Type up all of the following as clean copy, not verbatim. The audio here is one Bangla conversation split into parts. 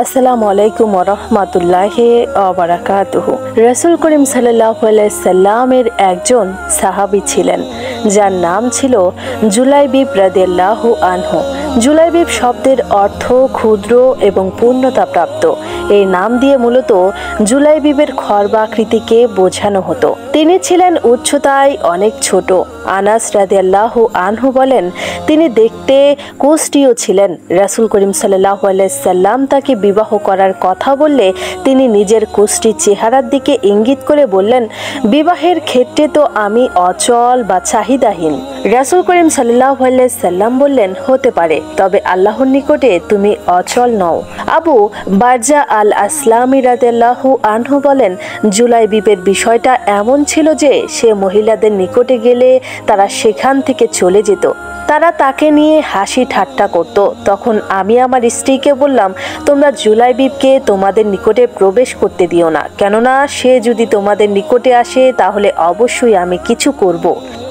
আসসালামু আলাইকুম ওয়া রাহমাতুল্লাহি ওয়া বারাকাতুহু। রাসূল করিম সাল্লাল্লাহু আলাইহি সাল্লামের একজন সাহাবী ছিলেন যার নাম ছিল জুলাইবিব রাদিয়াল্লাহু আনহু। জুলাইবিব শব্দের অর্থ ক্ষুদ্র এবং পূর্ণতা প্রাপ্ত। এই নাম দিয়ে মূলত জুলাইবিবের খর্বাকৃতিকে বোঝানো হতো। তিনি ছিলেন উচ্চতায় অনেক ছোট। আনাস রাদিয়াল্লাহু আনহু বলেন, তিনি দেখতে কুষ্ঠীয় ছিলেন। রাসূল করিম সাল্লাল্লাহু আলাইহি সাল্লাম তাকে বিবাহ করার কথা বললে তিনি নিজের কুষ্ঠী চেহারার দিকে ইঙ্গিত করে বললেন, বিবাহের ক্ষেত্রে তো আমি অচল বা চাহিদাহীন। রাসূল করিম সাল্লাল্লাহু আলাইহি সাল্লাম বললেন, হতে পারে, তবে আল্লাহর নিকটে তুমি অচল নও। আবু বারজা আল আসলামী রাদিয়াল্লাহু আনহু বলেন, জুলাইবিবের বিষয়টা এমন ছিল যে সে মহিলাদের নিকটে গেলে তারা সেখান থেকে চলে যেত। তারা তাকে নিয়ে হাসি ঠাট্টা করত। তখন আমি আমার স্ত্রীকে বললাম, তোমরা জুলাইবিবকে তোমাদের নিকটে প্রবেশ করতে দিও না, কেননা সে যদি তোমাদের নিকটে আসে তাহলে অবশ্যই আমি কিছু করব।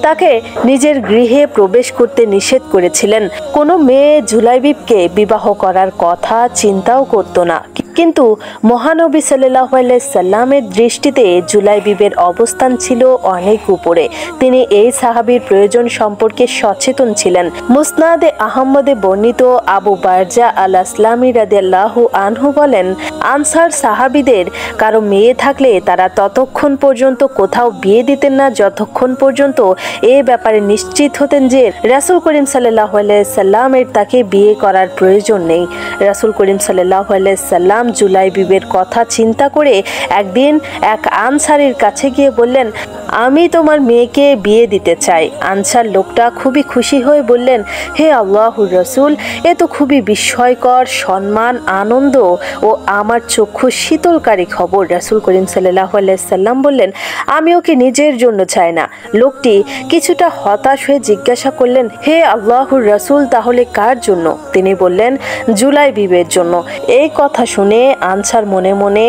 তাকে নিজের গৃহে প্রবেশ করতে নিষেধ করেছিলেন। কোনো মেয়ে জুলাইবিবকে বিবাহ করার কথা চিন্তাও করত না। কিন্তু মহানবী সাল্লাল্লাহু আলাইহি সাল্লামের দৃষ্টিতে জুলাইবিবের অবস্থান ছিল অনেক উপরে। তিনি এই সাহাবীর প্রয়োজন সম্পর্কে সচেতন ছিলেন। মুসনাদে আহমদে বর্ণিত আবু বারজা আল আসলামী রাদিয়াল্লাহু আনহু বলেন, আনসার সাহাবীদের কারো মেয়ে থাকলে তারা ততক্ষণ পর্যন্ত কোথাও বিয়ে দিতেন না যতক্ষণ পর্যন্ত এ ব্যাপারে নিশ্চিত হতেন যে রাসূল করিম সাল্লাল্লাহু আলাইহি সাল্লামের তাকে বিয়ে করার প্রয়োজন নেই। রাসূল করিম সাল্লাল্লাহু আলাইহি সাল্লাম জুলাইবিবের কথা চিন্তা করে একদিন এক আনসারীর কাছে গিয়ে বললেন, আমি তোমার মেয়েকে বিয়ে দিতে চাই। আনসার লোকটা খুবই খুশি হয়ে বললেন, হে আল্লাহর রাসূল, এ তো খুবই বিস্ময়কর, সম্মান, আনন্দ ও আমার চক্ষু শীতলকারী খবর। রাসূল করিম সাল্লাল্লাহু আলাইহি সাল্লাম বললেন, আমি ওকে নিজের জন্য চাই না। লোকটি কিছুটা হতাশ হয়ে জিজ্ঞাসা করলেন, হে আল্লাহর রাসূল, তাহলে কার জন্য? তিনি বললেন, জুলাইবিবের জন্য। এই কথা শুনে আনসার মনে মনে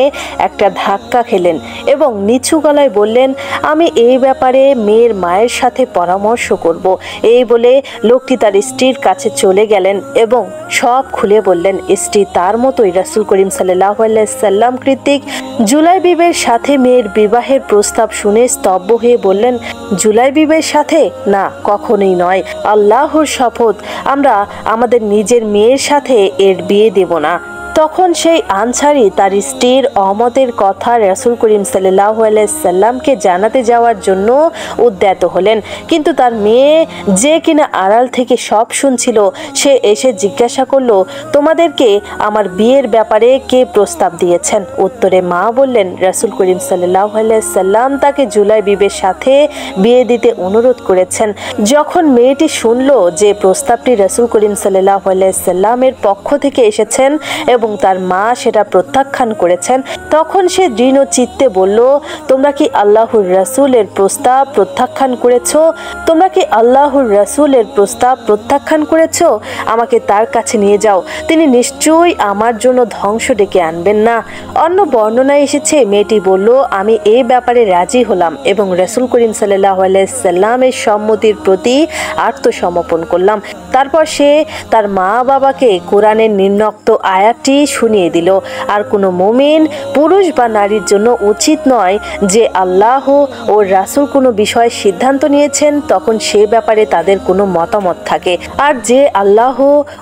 একটা ধাক্কা খেলেন এবং নিচু গলায় বললেন, আমি এই ব্যাপারে মেয়ের মায়ের সাথে পরামর্শ করব। এই বলে লোকটি তার স্ত্রীর কাছে চলে গেলেন এবং সব খুলে বললেন। স্ত্রী তার মতোই রাসূল করিম সাল্লাল্লাহু আলাইহি সাল্লাম কর্তৃক জুলাইবিবের সাথে মেয়ের বিবাহের প্রস্তাব শুনে স্তব্ধ হয়ে বললেন, জুলাইবিবের সাথে? না, কখনোই নয়। আল্লাহর শপথ, আমরা আমাদের নিজের মেয়ের সাথে এর বিয়ে দেব না। তখন সেই আনসারী তার স্ত্রীর অমতের কথা রাসূল করিম সাল্লাল্লাহু আলাইহি সাল্লামকে জানাতে যাওয়ার জন্য উদ্যত হলেন। কিন্তু তার মেয়ে, যে কিনা আড়াল থেকে সব শুনছিল, সে এসে জিজ্ঞাসা করলো, তোমাদেরকে আমার বিয়ের ব্যাপারে কে প্রস্তাব দিয়েছেন? উত্তরে মা বললেন, রাসূল করিম সাল্লাল্লাহু আলাইহি সাল্লাম তাকে জুলাইবিবের সাথে বিয়ে দিতে অনুরোধ করেছেন। যখন মেয়েটি শুনল যে প্রস্তাবটি রাসূল করিম সাল্লাল্লাহু আলাইহি সাল্লামের পক্ষ থেকে এসেছেন এবং তার মা সেটা প্রত্যাখ্যান করেছেন, তখন সে দৃঢ় চিত্তে বলল, তোমরা কি আল্লাহর রাসূলের প্রস্তাব প্রত্যাখ্যান করেছো? তোমরা কি আল্লাহর রাসূলের প্রস্তাব প্রত্যাখ্যান করেছো? আমাকে তার কাছে নিয়ে যাও, তিনি নিশ্চয়ই আমার জন্য ধ্বংস ডেকে আনবেন না। অন্য বর্ণনায় এসেছে, মেয়েটি বলল, আমি এই ব্যাপারে রাজি হলাম এবং রাসূল করিম সাল্লাল্লাহু আলাইহি সাল্লামের সম্মতির প্রতি আত্মসমর্পণ করলাম। তারপর সে তার মা বাবাকে কোরআনের নিম্নোক্ত আয়াতটি শুনিয়ে দিল, আর কোনো মুমিন পুরুষ বা নারীর জন্য উচিত নয় যে আল্লাহ ও রাসূল কোনো বিষয়ে সিদ্ধান্ত নিয়েছেন তখন সে ব্যাপারে তাদের কোনো মতামত থাকে। আর যে আল্লাহ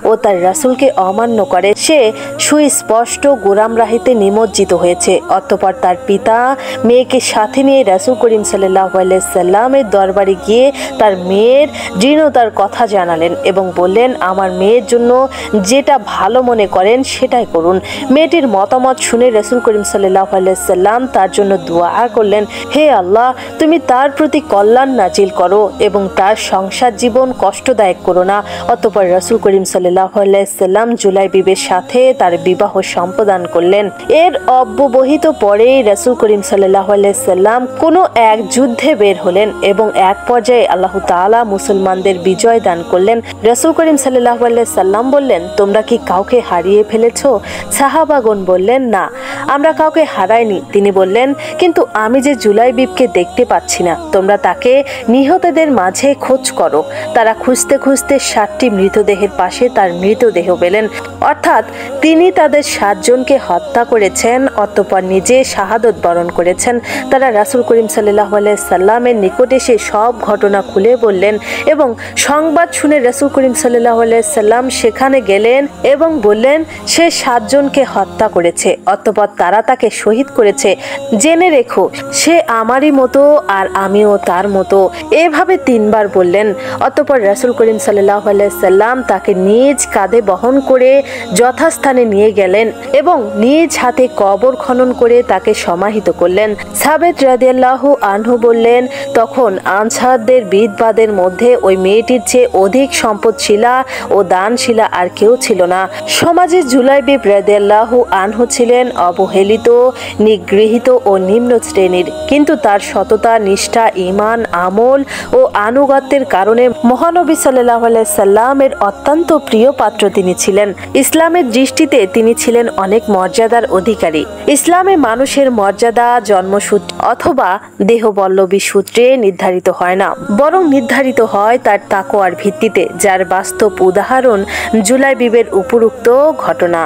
ও তার রাসূলকে অমান্য করে সে সুস্পষ্ট গোমরাহিতে নিমজ্জিত হয়েছে। অতঃপর তার পিতা মেয়েকে সাথে নিয়ে রাসূল করিম সাল্লাল্লাহু আলাইহি সাল্লামের দরবারে গিয়ে তার মেয়ের দৃঢ়তার কথা জানালেন এবং বললেন, আমার মেয়ের জন্য যেটা ভালো মনে করেন সেটাই করুন। মেয়েটির মতামত শুনে রাসূল করিম সাল্লাল্লাহু আলাইহি সাল্লাম তার জন্য দোয়া করলেন, হে আল্লাহ, তুমি তার প্রতি কল্যাণ নাজিল করো এবং তার সংসার জীবন কষ্টদায়ক করো না। অতঃপর রাসূল করিম সাল্লাল্লাহু আলাইহি সাল্লাম জুলাইবিবের সাথে তার বিবাহ সম্পাদন করলেন। এর অব্যবহিত পরেই রাসূল করিম সাল্লাল্লাহু আলাইহি সাল্লাম কোনো এক যুদ্ধে বের হলেন এবং এক পর্যায়ে আল্লাহ তাআলা মুসলমানদের বিজয় দান করলেন। রাসূল করিম সাল্লাল্লাহু আলাইহি সাল্লাম বললেন, তোমরা কি কাউকে হারিয়ে ফেলেছো? সাহাবাগণ বললেন, না, আমরা কাউকে হারাইনি। তিনি বললেন, কিন্তু আমি যে জুলাইবিবকে দেখতে পাচ্ছি না, তোমরা তাকে নিহতদের মাঝে খোঁজ করো। তারা খুঁজতে খুঁজতে 7টি মৃতদেহের পাশে তার মৃতদেহ পেলেন, অর্থাৎ তিনি তাদের 7 জনকে হত্যা করেছেন, অতঃপর নিজে শাহাদত বরণ করেছেন। তারা রাসূল করিম সাল্লাল্লাহু আলাইহি সাল্লামের নিকটে এসে সব ঘটনা খুলে বললেন এবং সংবাদ শুনে রাসূল করিম সাল্লাল্লাহু আলাইহি সাল্লাম সেখানে গেলেন এবং বললেন, সে 7 জনকে হত্যা করেছে, অতঃপর তারা তাকে শহীদ করেছে। জেনে রেখো, সে আমারই মতো আর আমিও তার মতো। এভাবে 3 বার বললেন। অতঃপর রাসূল করিম সাল্লাল্লাহু আলাইহি সাল্লাম তাকে নিজ কাঁধে বহন করে যথাস্থানে নিয়ে গেলেন এবং নিজ হাতে কবর খনন করে তাকে সমাহিত করলেন। সাবেত রাদিয়াল্লাহু আনহু বললেন, তখন আনসারদের বিধবাদের মধ্যে ওই মেয়েটির চেয়ে অধিক সম্পদশীলা ও দানশীলা আর কেউ ছিল না। সমাজে জুলাইবিব রাদিয়াল্লাহু আনহু ছিলেন অবহেলিত, নিগৃহীত ও নিম্ন শ্রেণীর, কিন্তু তার সততা, নিষ্ঠা, ঈমান, আমল ও আনুগত্যের কারণে মহানবী সাল্লাল্লাহু আলাইহি সাল্লামের অত্যন্ত প্রিয় পাত্র তিনি ছিলেন। ইসলামের দৃষ্টিতে তিনি ছিলেন অনেক মর্যাদার অধিকারী। ইসলামে মানুষের মর্যাদা জন্মসূত্রে অথবা দেহবল্লভী সূত্রে নির্ধারিত হয় না, বরং নির্ধারিত হয় তার তাকওয়ার ভিত্তিতে, যার বাস্তব উদাহরণ জুলাইবিবের উপরোক্ত ঘটনা।